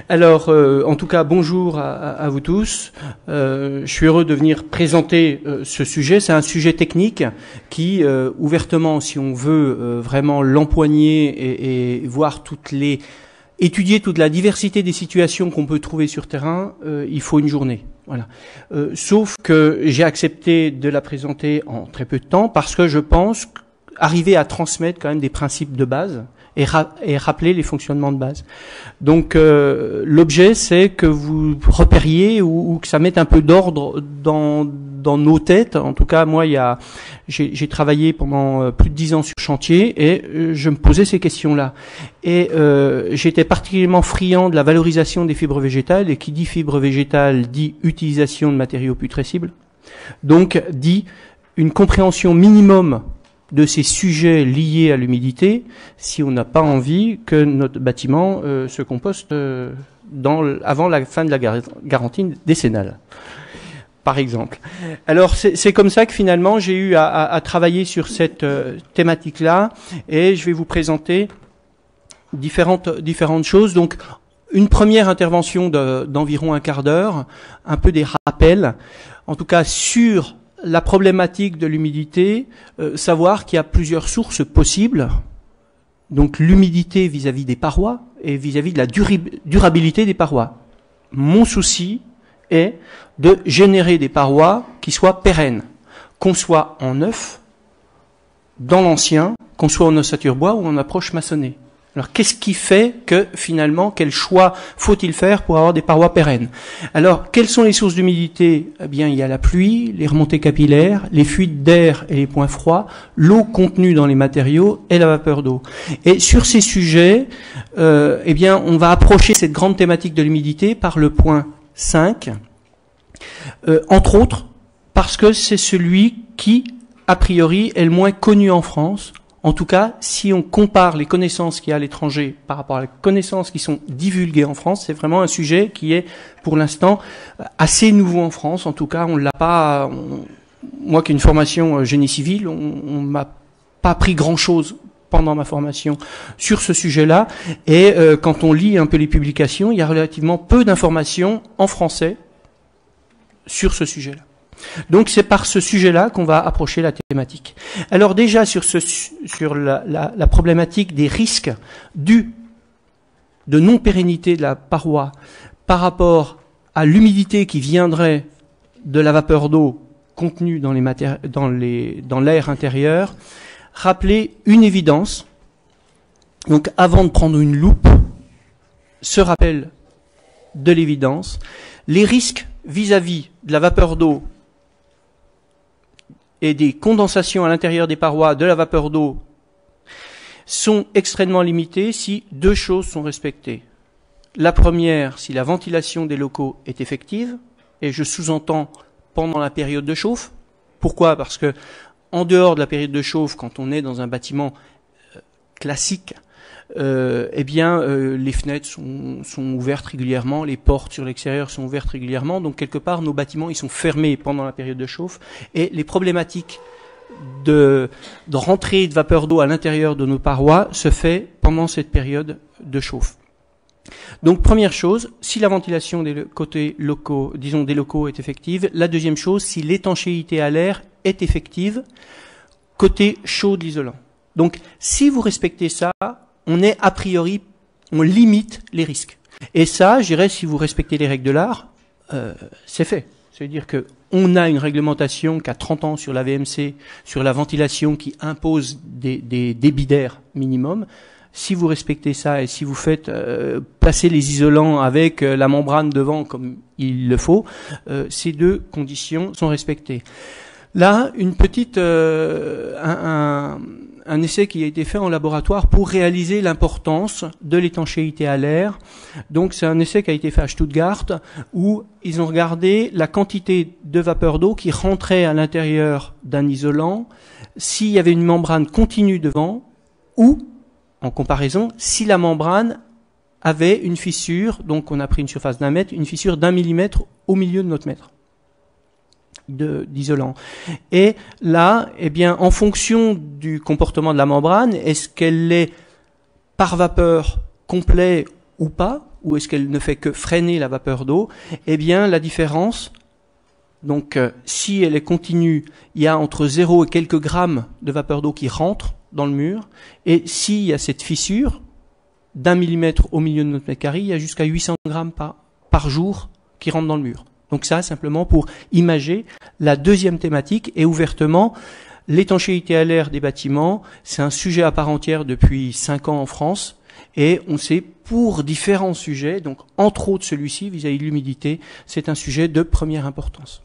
Alors, en tout cas, bonjour à vous tous. Je suis heureux de venir présenter ce sujet. C'est un sujet technique qui, ouvertement, si on veut vraiment l'empoigner et voir étudier toute la diversité des situations qu'on peut trouver sur terrain, il faut une journée. Voilà. Sauf que j'ai accepté de la présenter en très peu de temps parce que je pense arriver à transmettre quand même des principes de base et rappeler les fonctionnements de base. Donc l'objet, c'est que vous repériez ou que ça mette un peu d'ordre dans nos têtes. En tout cas, moi, j'ai travaillé pendant plus de 10 ans sur chantier et je me posais ces questions-là. Et j'étais particulièrement friand de la valorisation des fibres végétales. Et qui dit fibre végétale dit utilisation de matériaux putrescibles. Donc dit une compréhension minimum de ces sujets liés à l'humidité, si on n'a pas envie que notre bâtiment se composte avant la fin de la garantie décennale, par exemple. Alors c'est comme ça que finalement j'ai eu à travailler sur cette thématique-là, et je vais vous présenter différentes choses. Donc une première intervention d'environ un quart d'heure, un peu des rappels, en tout cas sur la problématique de l'humidité, savoir qu'il y a plusieurs sources possibles. Donc l'humidité vis-à-vis des parois et vis-à-vis de la durabilité des parois. Mon souci est de générer des parois qui soient pérennes, qu'on soit en neuf, dans l'ancien, qu'on soit en ossature bois ou en approche maçonnée. Alors, qu'est-ce qui fait que, finalement, quel choix faut-il faire pour avoir des parois pérennes? Alors, quelles sont les sources d'humidité? Eh bien, il y a la pluie, les remontées capillaires, les fuites d'air et les points froids, l'eau contenue dans les matériaux et la vapeur d'eau. Et sur ces sujets, eh bien, on va approcher cette grande thématique de l'humidité par le point 5, entre autres, parce que c'est celui qui, a priori, est le moins connu en France. En tout cas, si on compare les connaissances qu'il y a à l'étranger par rapport à les connaissances qui sont divulguées en France, c'est vraiment un sujet qui est, pour l'instant, assez nouveau en France. En tout cas, on l'a pas. Moi, qui ai une formation génie civil, on m'a pas appris grand-chose pendant ma formation sur ce sujet-là. Et quand on lit un peu les publications, il y a relativement peu d'informations en français sur ce sujet-là. Donc c'est par ce sujet-là qu'on va approcher la thématique. Alors déjà sur la problématique des risques dus de non-pérennité de la paroi par rapport à l'humidité qui viendrait de la vapeur d'eau contenue dans l'air intérieur, rappeler une évidence. Donc avant de prendre une loupe, ce rappel de l'évidence, les risques vis-à-vis de la vapeur d'eau et des condensations à l'intérieur des parois de la vapeur d'eau sont extrêmement limités si deux choses sont respectées. La première, si la ventilation des locaux est effective, et je sous-entends pendant la période de chauffe. Pourquoi? Parce que en dehors de la période de chauffe, quand on est dans un bâtiment classique, eh bien, les fenêtres sont ouvertes régulièrement, les portes sur l'extérieur sont ouvertes régulièrement, donc quelque part nos bâtiments ils sont fermés pendant la période de chauffe, et les problématiques de rentrée de vapeur d'eau à l'intérieur de nos parois se fait pendant cette période de chauffe. Donc première chose, si la ventilation des côtés locaux, disons des locaux est effective. La deuxième chose, si l'étanchéité à l'air est effective, côté chaud de l'isolant. Donc si vous respectez ça, on est a priori, on limite les risques. Et ça, je dirais, si vous respectez les règles de l'art, c'est fait. C'est-à-dire que on a une réglementation qui a 30 ans sur la VMC, sur la ventilation, qui impose des débits d'air minimum. Si vous respectez ça et si vous faites passer les isolants avec la membrane devant comme il le faut, ces deux conditions sont respectées. Là, une petite un essai qui a été fait en laboratoire pour réaliser l'importance de l'étanchéité à l'air. Donc c'est un essai qui a été fait à Stuttgart où ils ont regardé la quantité de vapeur d'eau qui rentrait à l'intérieur d'un isolant s'il y avait une membrane continue devant ou, en comparaison, si la membrane avait une fissure, donc on a pris une surface d'1 mètre, une fissure d'1 millimètre au milieu de notre mètre d'isolant. Et là, eh bien, en fonction du comportement de la membrane, est-ce qu'elle est par vapeur complet ou pas, ou est-ce qu'elle ne fait que freiner la vapeur d'eau? Eh bien, la différence, donc si elle est continue, il y a entre 0 et quelques grammes de vapeur d'eau qui rentrent dans le mur, et s'il y a cette fissure d'1 millimètre au milieu de notre mètre carré, il y a jusqu'à 800 grammes par jour qui rentrent dans le mur. Donc ça, simplement pour imager la deuxième thématique, et ouvertement, l'étanchéité à l'air des bâtiments, c'est un sujet à part entière depuis 5 ans en France, et on sait pour différents sujets, donc entre autres celui-ci vis-à-vis de l'humidité, c'est un sujet de première importance.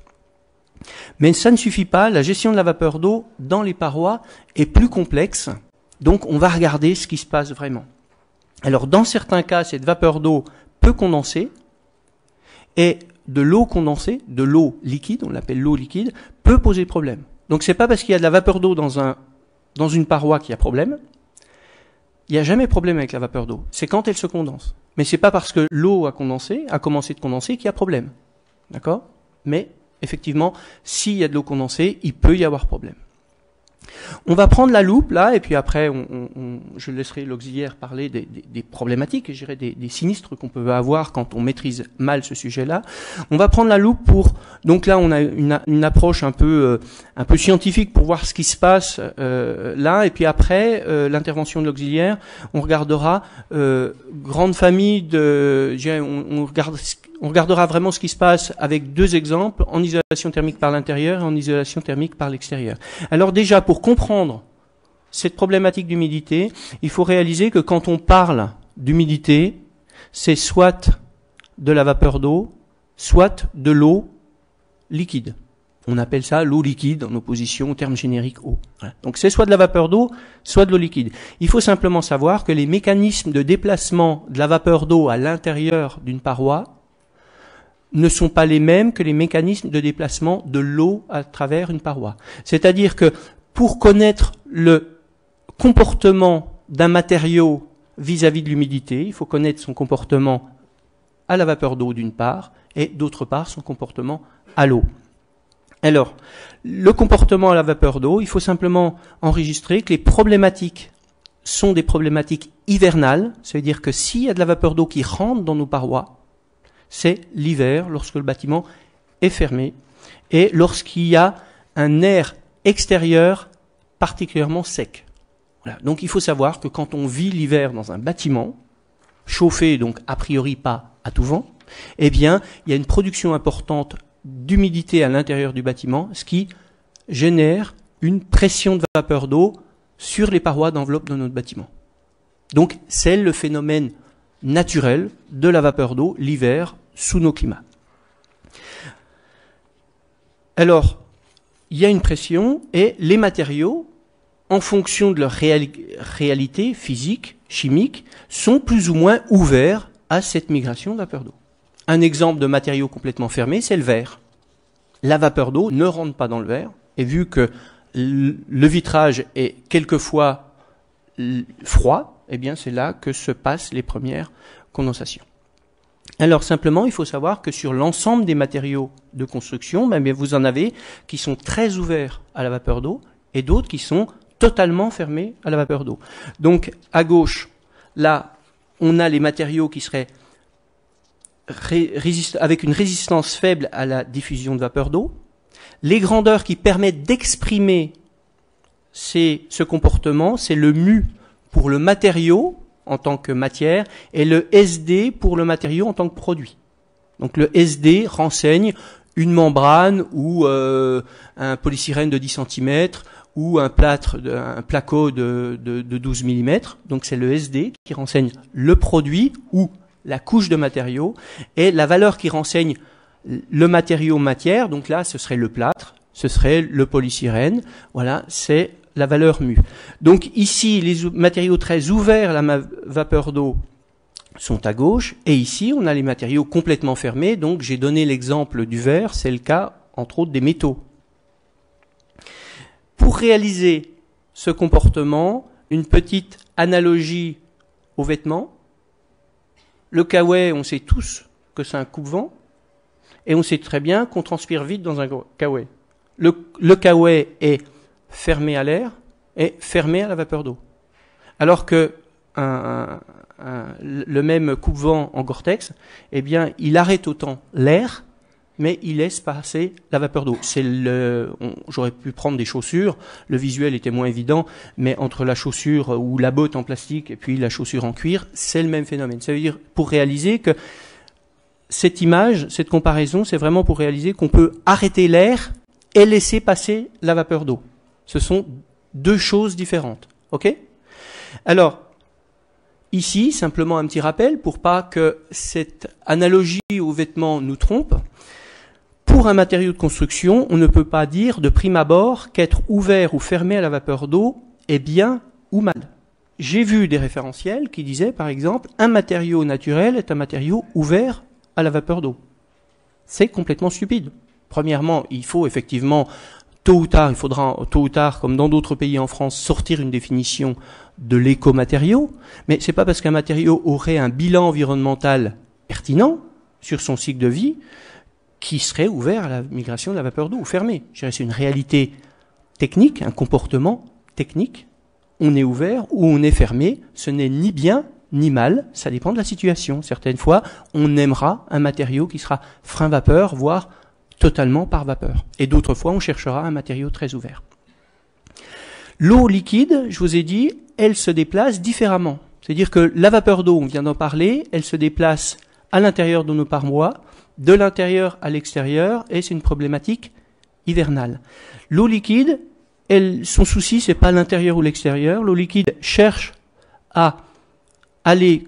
Mais ça ne suffit pas, la gestion de la vapeur d'eau dans les parois est plus complexe, donc on va regarder ce qui se passe vraiment. Alors dans certains cas, cette vapeur d'eau peut condenser, et de l'eau condensée, de l'eau liquide, on l'appelle l'eau liquide, peut poser problème. Donc c'est pas parce qu'il y a de la vapeur d'eau dans une paroi qu'il y a problème. Il n'y a jamais problème avec la vapeur d'eau. C'est quand elle se condense. Mais c'est pas parce que l'eau a commencé de condenser qu'il y a problème. D'accord? Mais effectivement, s'il y a de l'eau condensée, il peut y avoir problème. On va prendre la loupe là, et puis après je laisserai l'auxiliaire parler des problématiques, je dirais des sinistres qu'on peut avoir quand on maîtrise mal ce sujet-là. On va prendre la loupe donc là on a une approche un peu scientifique pour voir ce qui se passe là, et puis après l'intervention de l'auxiliaire, on regardera grande famille on regardera vraiment ce qui se passe avec deux exemples, en isolation thermique par l'intérieur et en isolation thermique par l'extérieur. Alors déjà, pour comprendre cette problématique d'humidité, il faut réaliser que quand on parle d'humidité, c'est soit de la vapeur d'eau, soit de l'eau liquide. On appelle ça l'eau liquide en opposition au terme générique eau. Voilà. Donc c'est soit de la vapeur d'eau, soit de l'eau liquide. Il faut simplement savoir que les mécanismes de déplacement de la vapeur d'eau à l'intérieur d'une paroi ne sont pas les mêmes que les mécanismes de déplacement de l'eau à travers une paroi. C'est-à-dire que pour connaître le comportement d'un matériau vis-à-vis de l'humidité, il faut connaître son comportement à la vapeur d'eau d'une part, et d'autre part son comportement à l'eau. Alors, le comportement à la vapeur d'eau, il faut simplement enregistrer que les problématiques sont des problématiques hivernales, c'est-à-dire que s'il y a de la vapeur d'eau qui rentre dans nos parois, c'est l'hiver, lorsque le bâtiment est fermé, et lorsqu'il y a un air extérieur particulièrement sec. Voilà. Donc il faut savoir que quand on vit l'hiver dans un bâtiment, chauffé donc a priori pas à tout vent, eh bien il y a une production importante d'humidité à l'intérieur du bâtiment, ce qui génère une pression de vapeur d'eau sur les parois d'enveloppe de notre bâtiment. Donc c'est le phénomène naturel de la vapeur d'eau l'hiver sous nos climats. Alors, il y a une pression et les matériaux, en fonction de leur réalité physique, chimique, sont plus ou moins ouverts à cette migration de vapeur d'eau. Un exemple de matériau complètement fermé, c'est le verre. La vapeur d'eau ne rentre pas dans le verre, et vu que le vitrage est quelquefois froid, eh bien c'est là que se passent les premières condensations. Alors simplement, il faut savoir que sur l'ensemble des matériaux de construction, ben, vous en avez qui sont très ouverts à la vapeur d'eau et d'autres qui sont totalement fermés à la vapeur d'eau. Donc à gauche, là, on a les matériaux qui seraient avec une résistance faible à la diffusion de vapeur d'eau. Les grandeurs qui permettent d'exprimer ce comportement, c'est le mu pour le matériau en tant que matière et le SD pour le matériau en tant que produit. Donc le SD renseigne une membrane ou un polystyrène de 10 cm ou un placo de 12 mm. Donc c'est le SD qui renseigne le produit ou la couche de matériau, et la valeur qui renseigne le matériau matière, donc là ce serait le plâtre, ce serait le polystyrène, voilà, c'est la valeur mu. Donc ici, les matériaux très ouverts à la vapeur d'eau sont à gauche, et ici on a les matériaux complètement fermés, donc j'ai donné l'exemple du verre, c'est le cas entre autres des métaux. Pour réaliser ce comportement, une petite analogie aux vêtements. Le kawaii, on sait tous que c'est un coupe-vent, et on sait très bien qu'on transpire vite dans un kawaii. Le kawaii est fermé à l'air et fermé à la vapeur d'eau. Alors que un le même coupe-vent en Gore-Tex, eh bien, il arrête autant l'air, mais il laisse passer la vapeur d'eau. J'aurais pu prendre des chaussures, le visuel était moins évident, mais entre la chaussure ou la botte en plastique et puis la chaussure en cuir, c'est le même phénomène. Ça veut dire, pour réaliser que cette image, cette comparaison, c'est vraiment pour réaliser qu'on peut arrêter l'air et laisser passer la vapeur d'eau. Ce sont deux choses différentes. Ok ? Alors, ici, simplement un petit rappel pour pas que cette analogie aux vêtements nous trompe. Pour un matériau de construction, on ne peut pas dire de prime abord qu'être ouvert ou fermé à la vapeur d'eau est bien ou mal. J'ai vu des référentiels qui disaient, par exemple, un matériau naturel est un matériau ouvert à la vapeur d'eau. C'est complètement stupide. Premièrement, il faut effectivement, tôt ou tard, comme dans d'autres pays en France, sortir une définition de l'écomatériau, mais c'est pas parce qu'un matériau aurait un bilan environnemental pertinent sur son cycle de vie qui serait ouvert à la migration de la vapeur d'eau ou fermé. Je dirais c'est une réalité technique, un comportement technique. On est ouvert ou on est fermé, ce n'est ni bien ni mal, ça dépend de la situation. Certaines fois, on aimera un matériau qui sera frein vapeur, voire totalement par vapeur. Et d'autres fois, on cherchera un matériau très ouvert. L'eau liquide, je vous ai dit, elle se déplace différemment. C'est-à-dire que la vapeur d'eau, on vient d'en parler, elle se déplace à l'intérieur de nos parois, de l'intérieur à l'extérieur, et c'est une problématique hivernale. L'eau liquide, son souci, c'est pas l'intérieur ou l'extérieur. L'eau liquide cherche à aller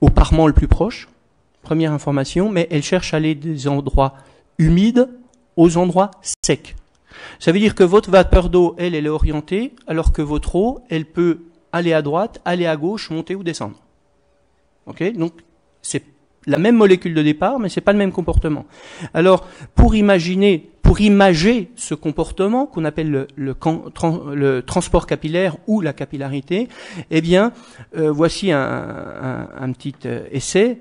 au parement le plus proche, première information, mais elle cherche à aller des endroits humides aux endroits secs. Ça veut dire que votre vapeur d'eau, elle est orientée, alors que votre eau, elle peut aller à droite, aller à gauche, monter ou descendre. Ok ? Donc, c'est la même molécule de départ, mais c'est pas le même comportement. Alors, pour imager ce comportement qu'on appelle le transport capillaire ou la capillarité, eh bien, voici un petit essai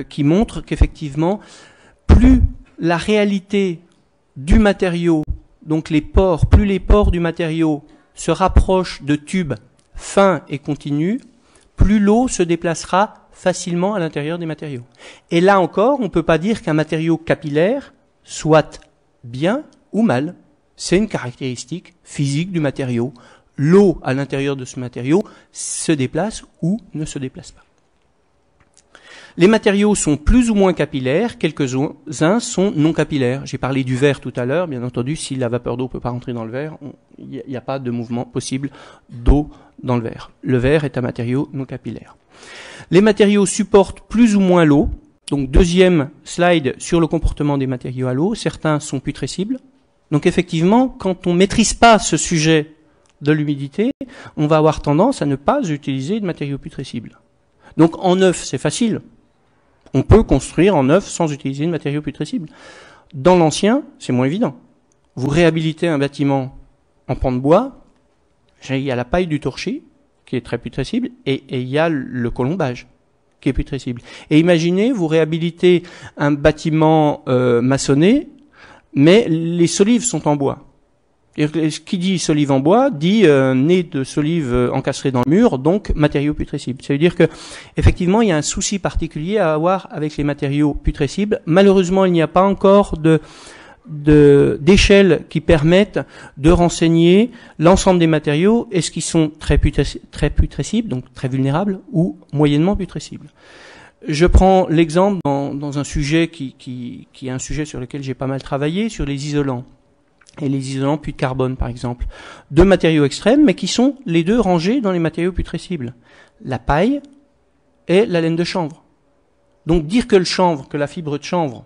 qui montre qu'effectivement, plus la réalité du matériau, donc plus les pores du matériau se rapprochent de tubes fins et continus, plus l'eau se déplacera facilement à l'intérieur des matériaux. Et là encore, on ne peut pas dire qu'un matériau capillaire soit bien ou mal. C'est une caractéristique physique du matériau. L'eau à l'intérieur de ce matériau se déplace ou ne se déplace pas. Les matériaux sont plus ou moins capillaires, quelques-uns sont non capillaires. J'ai parlé du verre tout à l'heure, bien entendu, si la vapeur d'eau ne peut pas rentrer dans le verre, il n'y a pas de mouvement possible d'eau dans le verre. Le verre est un matériau non capillaire. Les matériaux supportent plus ou moins l'eau. Donc deuxième slide sur le comportement des matériaux à l'eau. Certains sont putrescibles. Donc effectivement, quand on ne maîtrise pas ce sujet de l'humidité, on va avoir tendance à ne pas utiliser de matériaux putrescibles. Donc en neuf, c'est facile. On peut construire en neuf sans utiliser de matériaux putrescibles. Dans l'ancien, c'est moins évident. Vous réhabilitez un bâtiment en pan de bois, il y a la paille du torchis, qui est très putrescible, et il y a le colombage, qui est putrescible. Et imaginez, vous réhabilitez un bâtiment maçonné, mais les solives sont en bois. Qui dit solive en bois dit nez de solive encastré dans le mur, donc matériaux putrescibles. Ça veut dire que effectivement il y a un souci particulier à avoir avec les matériaux putrescibles. Malheureusement, il n'y a pas encore d'échelles qui permettent de renseigner l'ensemble des matériaux, est-ce qu'ils sont très putrescibles, donc très vulnérables, ou moyennement putrescibles. Je prends l'exemple dans un sujet qui est un sujet sur lequel j'ai pas mal travaillé, sur les isolants. Et les isolants puits de carbone, par exemple. Deux matériaux extrêmes, mais qui sont les deux rangés dans les matériaux putrescibles. La paille et la laine de chanvre. Donc dire que la fibre de chanvre,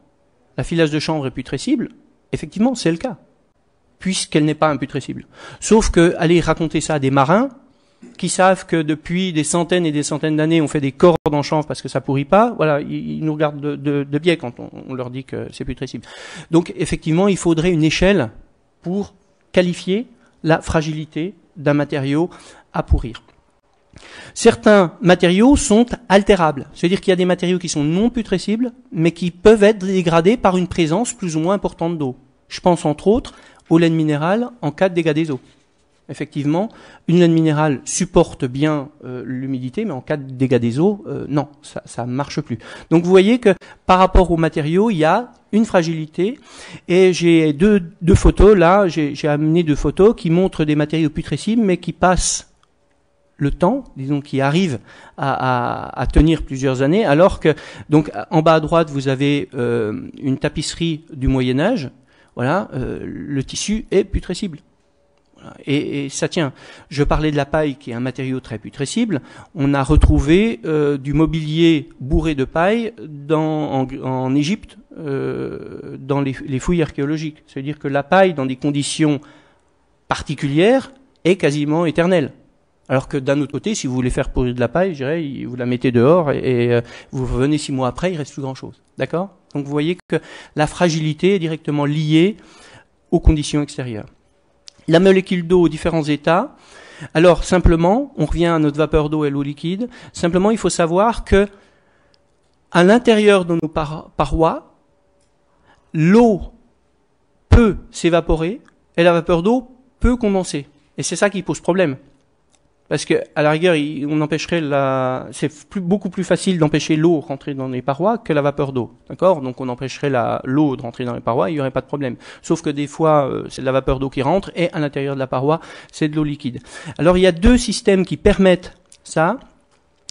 la filasse de chanvre est putrescible, effectivement, c'est le cas, puisqu'elle n'est pas imputrescible. Sauf que, aller raconter ça à des marins, qui savent que depuis des centaines et des centaines d'années, on fait des cordes en chanvre parce que ça pourrit pas, voilà, ils nous regardent de biais quand on leur dit que c'est putrescible. Donc, effectivement, il faudrait une échelle pour qualifier la fragilité d'un matériau à pourrir. Certains matériaux sont altérables, c'est-à-dire qu'il y a des matériaux qui sont non putrescibles, mais qui peuvent être dégradés par une présence plus ou moins importante d'eau. Je pense entre autres aux laines minérales en cas de dégâts des eaux. Effectivement, une laine minérale supporte bien l'humidité, mais en cas de dégâts des eaux, non, ça marche plus. Donc vous voyez que par rapport aux matériaux, il y a une fragilité. Et j'ai deux photos là, j'ai amené 2 photos qui montrent des matériaux putrescibles, mais qui passent le temps, disons, qui arrivent à tenir plusieurs années, alors que donc en bas à droite vous avez une tapisserie du Moyen Âge. Voilà, le tissu est putrescible. Et ça tient. Je parlais de la paille, qui est un matériau très putrescible. On a retrouvé du mobilier bourré de paille en Égypte, dans les fouilles archéologiques. C'est-à-dire que la paille, dans des conditions particulières, est quasiment éternelle. Alors que d'un autre côté, si vous voulez faire pourrir de la paille, je dirais, vous la mettez dehors et vous revenez 6 mois après, il reste plus grand-chose. D'accord ? Donc vous voyez que la fragilité est directement liée aux conditions extérieures. La molécule d'eau aux différents états. Alors, simplement, on revient à notre vapeur d'eau et l'eau liquide. Simplement, il faut savoir que, à l'intérieur de nos parois, l'eau peut s'évaporer et la vapeur d'eau peut condenser. Et c'est ça qui pose problème. Parce que, à la rigueur, on empêcherait beaucoup plus facile d'empêcher l'eau de rentrer dans les parois que la vapeur d'eau. D'accord? Donc, on empêcherait l'eau de rentrer dans les parois, il n'y aurait pas de problème. Sauf que des fois, c'est de la vapeur d'eau qui rentre et à l'intérieur de la paroi, c'est de l'eau liquide. Alors, il y a 2 systèmes qui permettent ça.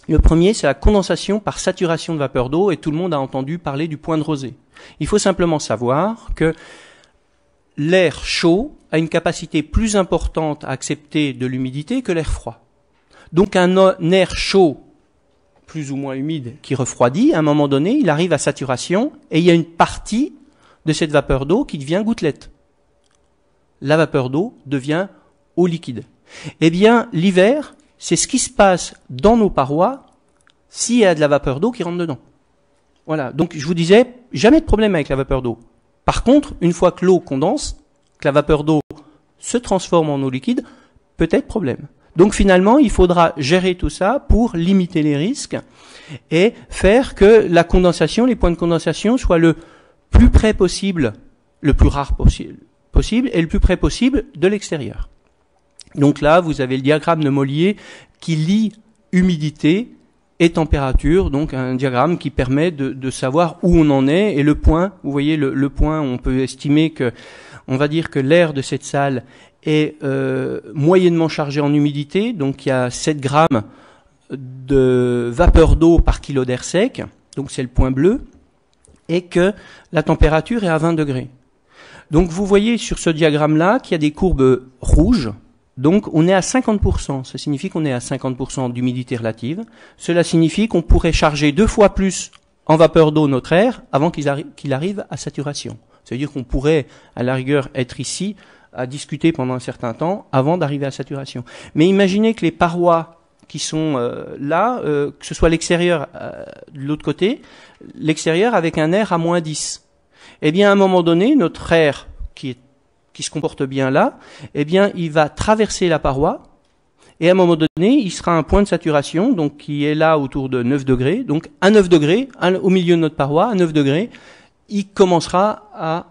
Le premier, c'est la condensation par saturation de vapeur d'eau et tout le monde a entendu parler du point de rosée. Il faut simplement savoir que l'air chaud a une capacité plus importante à accepter de l'humidité que l'air froid. Donc un air chaud, plus ou moins humide, qui refroidit, à un moment donné, il arrive à saturation et il y a une partie de cette vapeur d'eau qui devient gouttelette. La vapeur d'eau devient eau liquide. Eh bien, l'hiver, c'est ce qui se passe dans nos parois s'il y a de la vapeur d'eau qui rentre dedans. Voilà. Donc, je vous disais, jamais de problème avec la vapeur d'eau. Par contre, une fois que l'eau condense, que la vapeur d'eau se transforme en eau liquide, peut-être problème. Donc finalement, il faudra gérer tout ça pour limiter les risques et faire que la condensation, les points de condensation soient le plus près possible, le plus rare possible et le plus près possible de l'extérieur. Donc là, vous avez le diagramme de Mollier qui lie humidité et température, donc un diagramme qui permet de savoir où on en est et le point. Vous voyez le point, on peut estimer que, on va dire que l'air de cette salle est moyennement chargé en humidité, donc il y a 7 grammes de vapeur d'eau par kilo d'air sec, donc c'est le point bleu, et que la température est à 20 degrés. Donc vous voyez sur ce diagramme-là qu'il y a des courbes rouges, donc on est à 50%, ça signifie qu'on est à 50% d'humidité relative, cela signifie qu'on pourrait charger 2 fois plus en vapeur d'eau notre air avant qu'il arrive à saturation. C'est-à-dire qu'on pourrait, à la rigueur, être ici à discuter pendant un certain temps avant d'arriver à saturation. Mais imaginez que les parois qui sont là, que ce soit l'extérieur de l'autre côté, l'extérieur avec un air à moins 10. Eh bien, à un moment donné, notre air qui se comporte bien là, eh bien, il va traverser la paroi et à un moment donné, il sera à un point de saturation, donc qui est là autour de 9 degrés. Donc, à 9 degrés, au milieu de notre paroi, à 9 degrés, il commencera à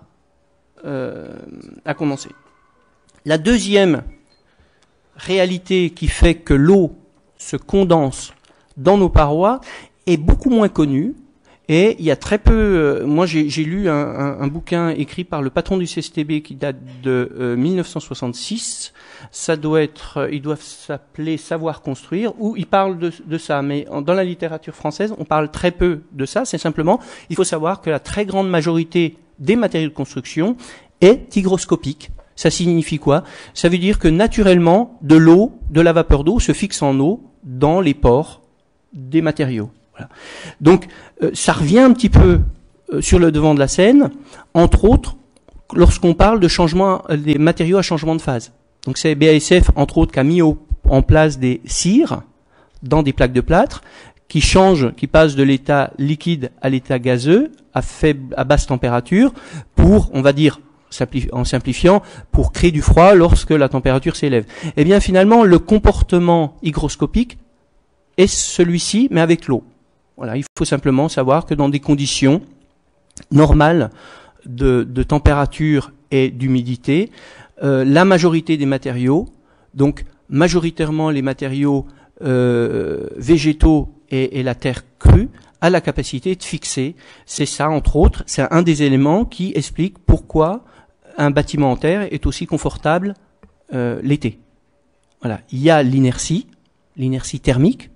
condenser. La deuxième réalité qui fait que l'eau se condense dans nos parois est beaucoup moins connue et il y a très peu. Moi, j'ai lu un bouquin écrit par le patron du CSTB qui date de 1966. Ça doit être, il doit s'appeler Savoir construire, où il parle de ça. Mais dans la littérature française, on parle très peu de ça. C'est simplement, il faut savoir que la très grande majorité des matériaux de construction est hygroscopique. Ça signifie quoi? Ça veut dire que naturellement, de l'eau, de la vapeur d'eau se fixe en eau dans les pores des matériaux. Voilà. Donc, ça revient un petit peu sur le devant de la scène, entre autres, lorsqu'on parle de changement des matériaux à changement de phase. Donc, c'est BASF, entre autres, qui a mis en place des cires dans des plaques de plâtre qui passent de l'état liquide à l'état gazeux à basse température pour, on va dire, en simplifiant, pour créer du froid lorsque la température s'élève. Eh bien, finalement, le comportement hygroscopique est celui-ci, mais avec l'eau. Voilà, il faut simplement savoir que dans des conditions normales de température et d'humidité, la majorité des matériaux Donc majoritairement les matériaux végétaux et la terre crue a la capacité de fixer. C'est ça, entre autres, c'est un des éléments qui explique pourquoi un bâtiment en terre est aussi confortable l'été. Voilà, il y a l'inertie thermique,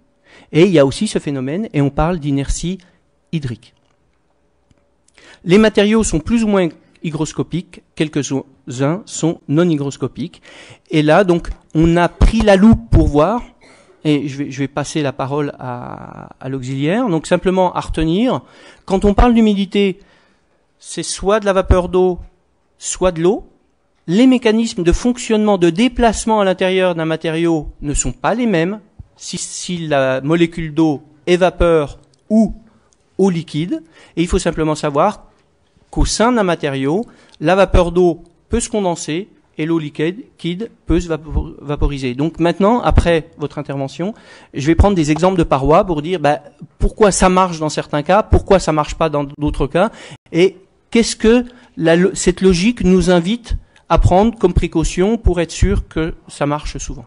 et il y a aussi ce phénomène, et on parle d'inertie hydrique. Les matériaux sont plus ou moins hygroscopiques, quelques-uns sont non hygroscopiques, et là, donc, on a pris la loupe pour voir, et je vais passer la parole à l'auxiliaire. Donc simplement à retenir, quand on parle d'humidité, c'est soit de la vapeur d'eau, soit de l'eau. Les mécanismes de fonctionnement, de déplacement à l'intérieur d'un matériau ne sont pas les mêmes si la molécule d'eau est vapeur ou eau liquide. Et il faut simplement savoir qu'au sein d'un matériau, la vapeur d'eau peut se condenser et l'eau liquide peut se vaporiser. Donc maintenant, après votre intervention, je vais prendre des exemples de parois pour dire pourquoi ça marche dans certains cas, pourquoi ça marche pas dans d'autres cas, et qu'est-ce que cette logique nous invite à prendre comme précaution pour être sûr que ça marche souvent.